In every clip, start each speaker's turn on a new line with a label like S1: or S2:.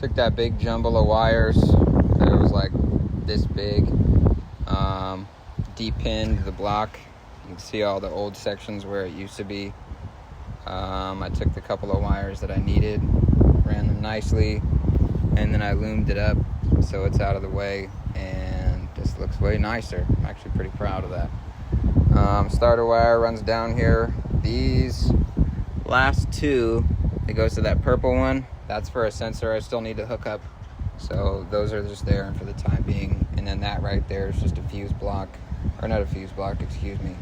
S1: Took that big jumble of wires. It was like this big. Depinned the block. You can see all the old sections where it used to be. I took the couple of wires that I needed, ran them nicely, and then I loomed it up so it's out of the way, and this looks way nicer. I'm actually pretty proud of that. Starter wire runs down here. These last two, it goes to that purple one. That's for a sensor I still need to hook up. So those are just there for the time being. And then that right there is just a fuse block, or not a fuse block, excuse me.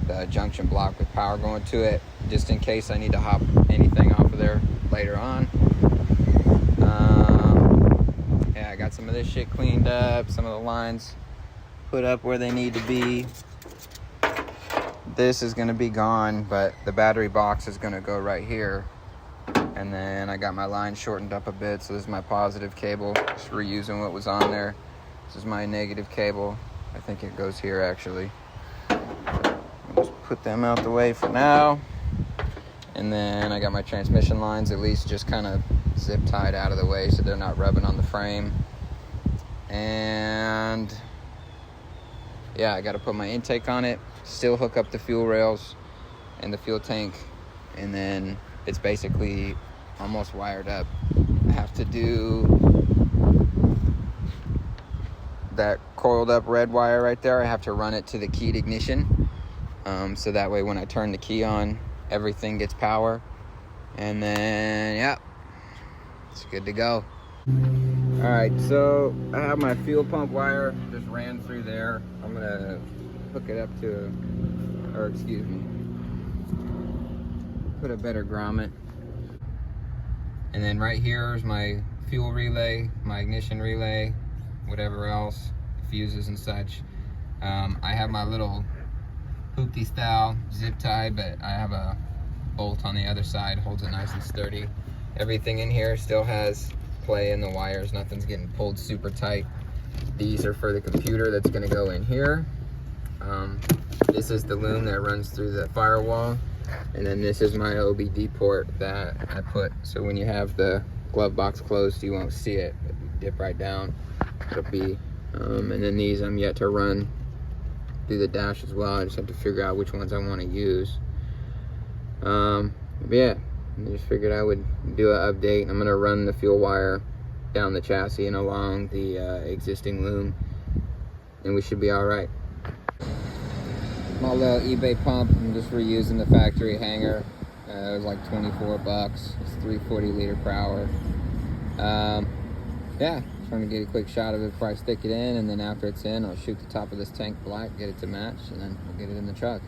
S1: The junction block with power going to it, just in case I need to hop anything off of there later on. Yeah, I got some of this shit cleaned up, some of the lines put up where they need to be. This is gonna be gone, but the battery box is gonna go right here. And then I got my line shortened up a bit, so this is my positive cable, just reusing what was on there. This is my negative cable. I think it goes here actually. I'll just put them out the way for now. And then I got my transmission lines at least just kind of zip tied out of the way so they're not rubbing on the frame. And yeah, I got to put my intake on it, still hook up the fuel rails and the fuel tank, and then it's basically almost wired up. I have to do that coiled up red wire right there. I have to run it to the keyed ignition, so that way when I turn the key on, everything gets power. And then yeah, it's good to go. All right, so I have my fuel pump wire just ran through there. I'm gonna hook it up to, or excuse me, put a better grommet. And then right here is my fuel relay, my ignition relay, whatever else, fuses and such. I have my little hoopty style zip tie, but I have a bolt on the other side, holds it nice and sturdy. Everything in here still has play in the wires, nothing's getting pulled super tight. These are for the computer that's gonna go in here. This is the loom that runs through the firewall. And then this is my OBD port that I put, so when you have the glove box closed, you won't see it. If you dip right down, it'll be. And then these I'm yet to run through the dash as well. I just have to figure out which ones I want to use. But yeah, I just figured I would do an update. I'm gonna run the fuel wire down the chassis and along the existing loom, and we should be all right. Small little eBay pump. I'm just reusing the factory hanger. It was like 24 bucks. It's 340 liter per hour. Yeah, trying to get a quick shot of it before I stick it in, and then after it's in, I'll shoot the top of this tank black, get it to match, and then we'll get it in the truck.